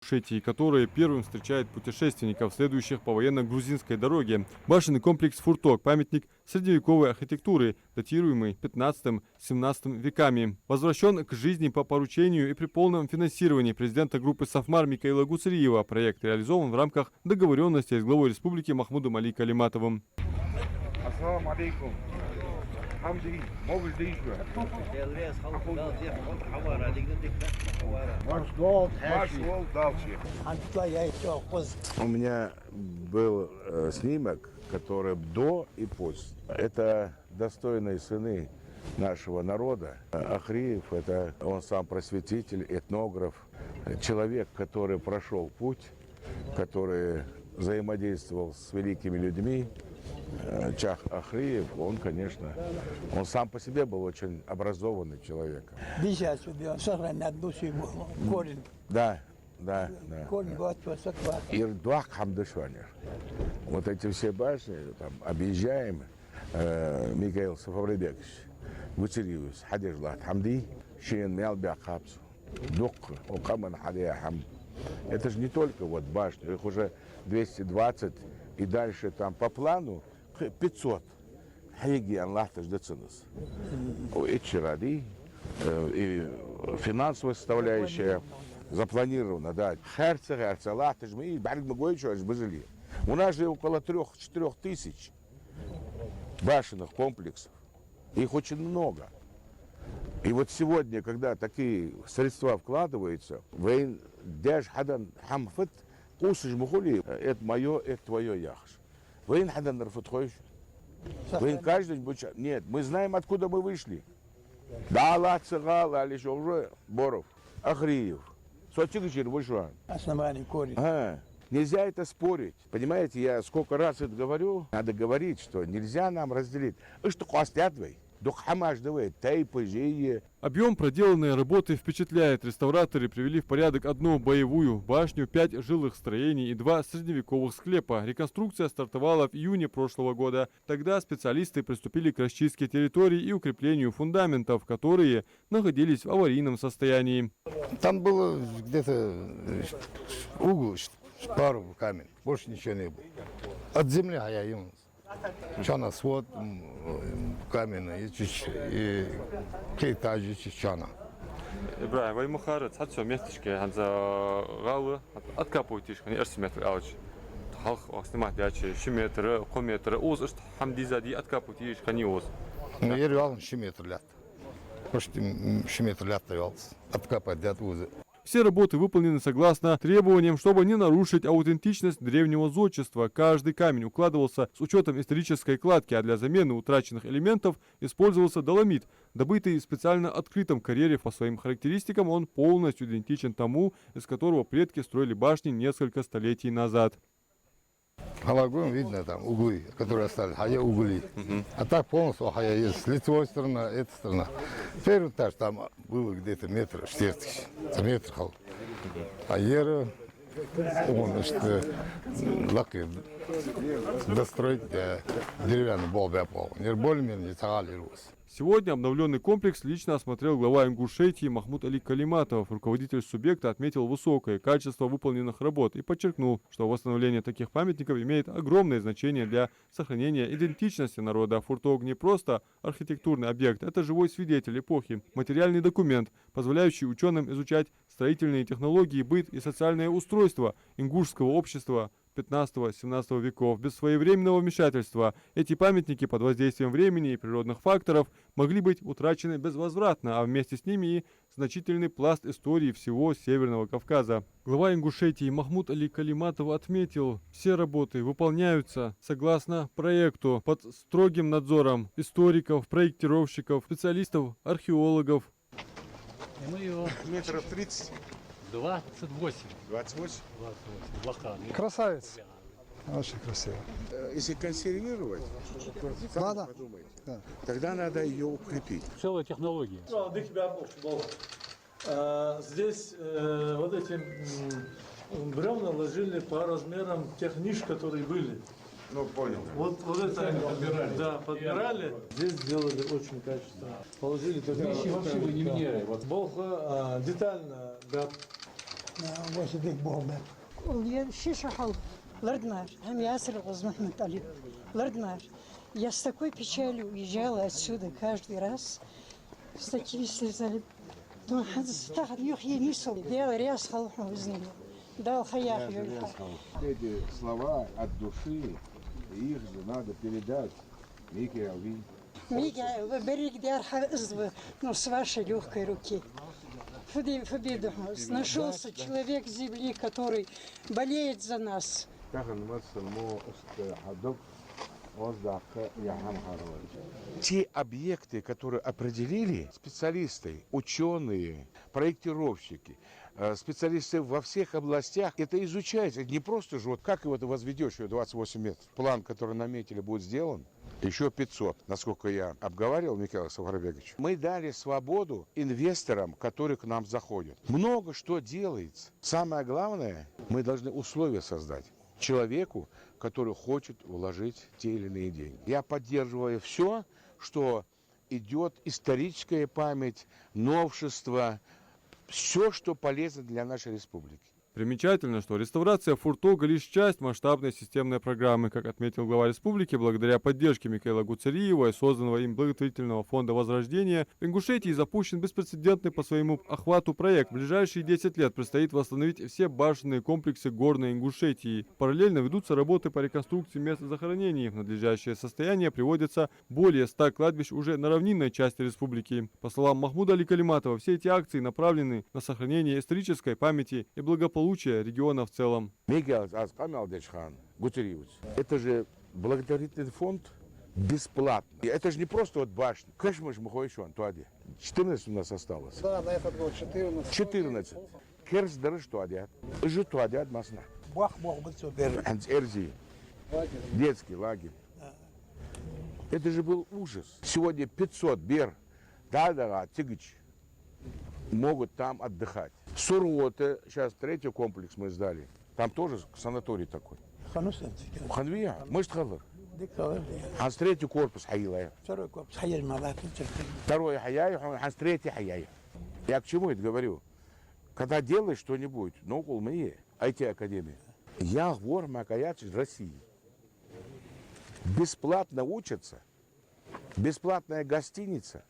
Ингушетии, который первым встречает путешественников, следующих по военно-грузинской дороге. Башенный комплекс «Фурток» – памятник средневековой архитектуры, датируемый 15-17 веками. Возвращен к жизни по поручению и при полном финансировании президента группы «Сафмар» Микаила Гуцериева. Проект реализован в рамках договоренности с главой республики Махмудом Али Калиматовым. Ассаламу алейкум. У меня был снимок, который до и после. Это достойные сыны нашего народа. Ахриев – это он сам просветитель, этнограф, человек, который прошел путь, который взаимодействовал с великими людьми. Чах Ахриев, он, конечно, он сам по себе был очень образованный человек. Да. Ирдуах Хамдышванер. Вот эти все башни там объезжаем. Микаил Сафавребекович Гуцериев, Хадижлат Хамди, Шиен Мялбя Хапсу, Дук, Окаман Хадия Хам. Это же не только вот башни, их уже 220 и дальше там по плану 500. Хайги Аллах таждецинус. И финансовая составляющая запланирована, да. Аллах тажми, барик магоичу аж бежали. У нас же около 3-4 тысяч башенных комплексов. Их очень много. И вот сегодня, когда такие средства вкладываются, это мое, это твое яхш. Каждый нет, мы знаем, откуда мы вышли. Да, Аллах цигал, алиш уже Боров, Ахриев. Основание корень. Нельзя это спорить. Понимаете, я сколько раз это говорю, надо говорить, что нельзя нам разделить. Объем проделанной работы впечатляет. Реставраторы привели в порядок одну боевую башню, 5 жилых строений и 2 средневековых склепа. Реконструкция стартовала в июне прошлого года. Тогда специалисты приступили к расчистке территорий и укреплению фундаментов, которые находились в аварийном состоянии. Там было где-то угол, пару камень, больше ничего не было. От земли я ем. Чана свод каменный и кейтажи чана. Ибраим, вы мухарец, отсюда местечки, за галы, откапываете, не эрсиметр ауч. Халк снимать дачи, шиметры, кометры, уз, что хамдизади откапываете, не уз. Ну, я реально шиметр лет. Почти шиметр лет явался. Откапать дят узы. Все работы выполнены согласно требованиям, чтобы не нарушить аутентичность древнего зодчества. Каждый камень укладывался с учетом исторической кладки, а для замены утраченных элементов использовался доломит. Добытый в специально открытом карьере, по своим характеристикам он полностью идентичен тому, из которого предки строили башни несколько столетий назад. Халагуем видно там углы, которые остались, хая угли. А так полностью хая есть. С лицевой стороны, эта сторона. Первый этаж там было где-то метр 40, метр хал. А ера, он что лаки достроить деревянный болбя пол. Не более-менее не цагали рус. Сегодня обновленный комплекс лично осмотрел глава Ингушетии Махмуд Али Калиматов. Руководитель субъекта отметил высокое качество выполненных работ и подчеркнул, что восстановление таких памятников имеет огромное значение для сохранения идентичности народа. Фурток не просто архитектурный объект, это живой свидетель эпохи, материальный документ, позволяющий ученым изучать строительные технологии, быт и социальное устройство ингушского общества 15-17 веков. Без своевременного вмешательства эти памятники под воздействием времени и природных факторов могли быть утрачены безвозвратно, а вместе с ними и значительный пласт истории всего Северного Кавказа. Глава Ингушетии Махмуд Али Калиматов отметил, все работы выполняются согласно проекту под строгим надзором историков, проектировщиков, специалистов, археологов. Мы его Метров 30. 28. 28? 28. Красавец. Очень красиво. Если консервировать, Надо. подумайте, Да. тогда надо ее укрепить. Целая технология. Здесь вот эти бревна ложили по размерам тех ниш, которые были. Ну, понял. Вот это подбирали. Да, подбирали. Здесь сделали очень качественно. Положили такие Вообще вы не меряете. Болха детально واسدك بوهبك Шишахал, Лардмар, Амиаср Махмед Али, Лардмар. Я с такой печалью уезжала отсюда каждый раз, с такими слезами. Думаю, Эти слова от души, их же надо передать Мике Алви. Мига, берег ну, с вашей легкой руки. Нашелся человек земли, который болеет за нас. Те объекты, которые определили специалисты, ученые, проектировщики, специалисты во всех областях, это изучается. Это не просто же, вот как его ты возведешь, 28 метров. План, который наметили, будет сделан. Еще 500, насколько я обговаривал, Михаил Сафарбекович. Мы дали свободу инвесторам, которые к нам заходят. Много что делается. Самое главное, мы должны условия создать человеку, который хочет вложить те или иные деньги. Я поддерживаю все, что идет историческая память, новшество, все, что полезно для нашей республики. Примечательно, что реставрация Фуртога лишь часть масштабной системной программы, как отметил глава республики, благодаря поддержке Михаила Гуцериева и созданного им благотворительного фонда Возрождения, в Ингушетии запущен беспрецедентный по своему охвату проект. В ближайшие 10 лет предстоит восстановить все башенные комплексы горной Ингушетии. Параллельно ведутся работы по реконструкции мест захоронений. В надлежащее состояние приводится более 100 кладбищ уже на равнинной части республики. По словам Махмуда Али Калиматова, все эти акции направлены на сохранение исторической памяти и благополучия региона в целом. Михаил Гуцериевич, это же благотворительный фонд бесплатный. Это же не просто вот башня. Конечно, мы же еще 14 у нас осталось. Да, на этот год 14. 14. Керс дары что одят. Уже то одят масна. Бах, был все бережно. Эрзи. Детский лагерь. Это же был ужас. Сегодня 500 бер. Да, тягич. Могут там отдыхать. Сурвоте, сейчас 3-й комплекс мы сдали. Там тоже санаторий такой. Ханвия, может халар. Ханс 3-й корпус хаилая. Второй корпус хаяй малат. 2-й хаяй, ханс 3-й хаяй. Я к чему это говорю? Когда делаешь что-нибудь, ну, кулмые, IT-академия. Я говорю, макаяц из России. Бесплатно учатся. Бесплатная гостиница.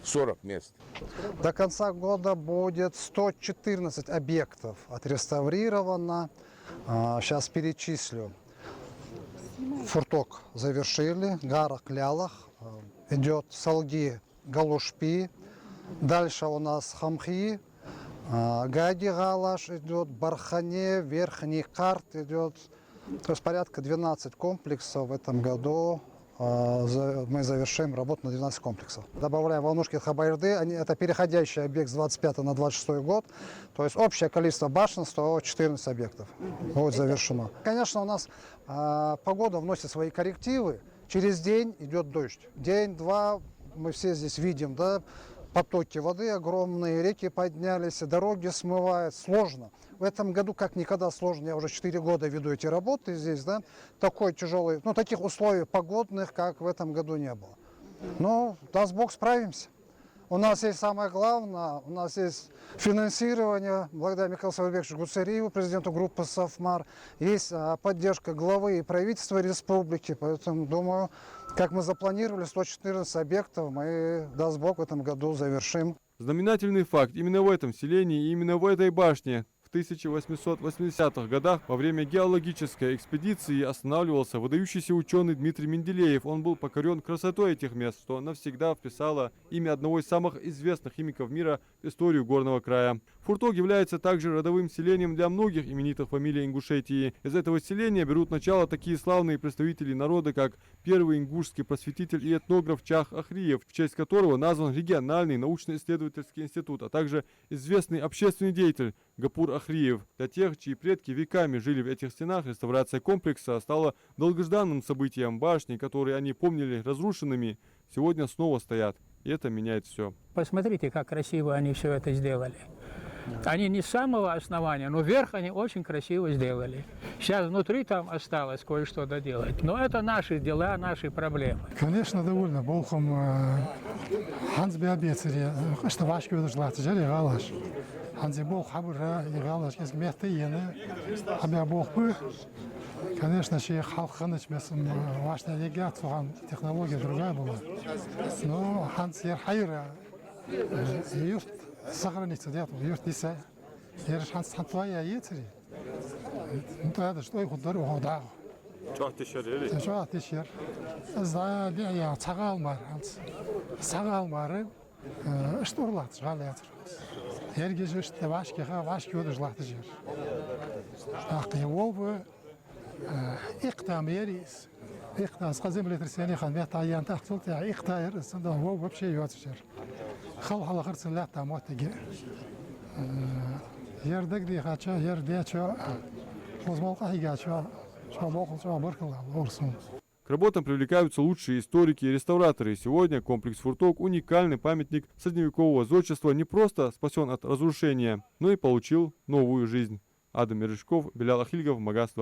40 мест. До конца года будет 114 объектов отреставрировано. Сейчас перечислю. Фурток завершили, Гарах, Лялах, идет Салги, Галушпи. Дальше у нас Хамхи, Гади Галаш идет, Бархане, Верхний Карт идет. То есть порядка 12 комплексов в этом году. Мы завершим работу на 12 комплексов. Добавляем Волнушки Хабайрды, это переходящий объект с 25 на 26 год. То есть общее количество башен 114 объектов будет завершено. Конечно, у нас погода вносит свои коррективы. Через день идет дождь. День-два мы все здесь видим, да, потоки воды огромные, реки поднялись, дороги смывают. Сложно. В этом году как никогда сложно. Я уже 4 года веду эти работы здесь, да. Такой тяжелый, ну, таких условий погодных, как в этом году не было. Но, даст Бог, справимся. У нас есть самое главное, у нас есть финансирование, благодаря Михаилу Сафарбековичу Гуцериеву, президенту группы «Сафмар», есть поддержка главы и правительства республики, поэтому, думаю, как мы запланировали, 114 объектов мы, даст Бог, в этом году завершим. Знаменательный факт. Именно в этом селении и именно в этой башне в 1880-х годах во время геологической экспедиции останавливался выдающийся ученый Дмитрий Менделеев. Он был покорен красотой этих мест, что навсегда вписало имя одного из самых известных химиков мира в историю горного края. Фуртог является также родовым селением для многих именитых фамилий Ингушетии. Из этого селения берут начало такие славные представители народа, как первый ингушский просветитель и этнограф Чах Ахриев, в честь которого назван региональный научно-исследовательский институт, а также известный общественный деятель Гапур Ахриев. Для тех, чьи предки веками жили в этих стенах, реставрация комплекса стала долгожданным событием. Башни, которые они помнили разрушенными, сегодня снова стоят. И это меняет все. Посмотрите, как красиво они все это сделали. Они не с самого основания, но вверх они очень красиво сделали. Сейчас внутри там осталось кое-что доделать. Но это наши дела, наши проблемы. Конечно, довольно. Болхом Ханс Беобецери, что вашки удожлаться, жали галаш. Ханзибол хабра играла через метыены, хабябол бы. Конечно, ще халқыныч месім вашна легат соған технология другая была. Но ханс ер хайра юрт сохранится дед, юрт диса. Ер шанс хантвая етери. Ну то это что их удару хода. Çok teşekkür ederim. Жо тишер. За я цагаал мар ханс. Цагаал мар штурлат жалят. Ергежешт вашкиха вашки удажлат жер. Ахи волбы إقدام يريس إقدام سقزم لترسيني خان بيت عيان تحصل تاع إقدام صندوق هو بشيء يواتشر خل حلا خرس لا تاموت تجي يردك دي خاتشا يردي شو وزمالقة هيجا شو باقول شو بركلا ورسون. К работам привлекаются лучшие историки и реставраторы. Сегодня комплекс Фурток – уникальный памятник средневекового зодчества, не просто спасен от разрушения, но и получил новую жизнь. Адам Мережков, Белял Ахильгов, Магаз.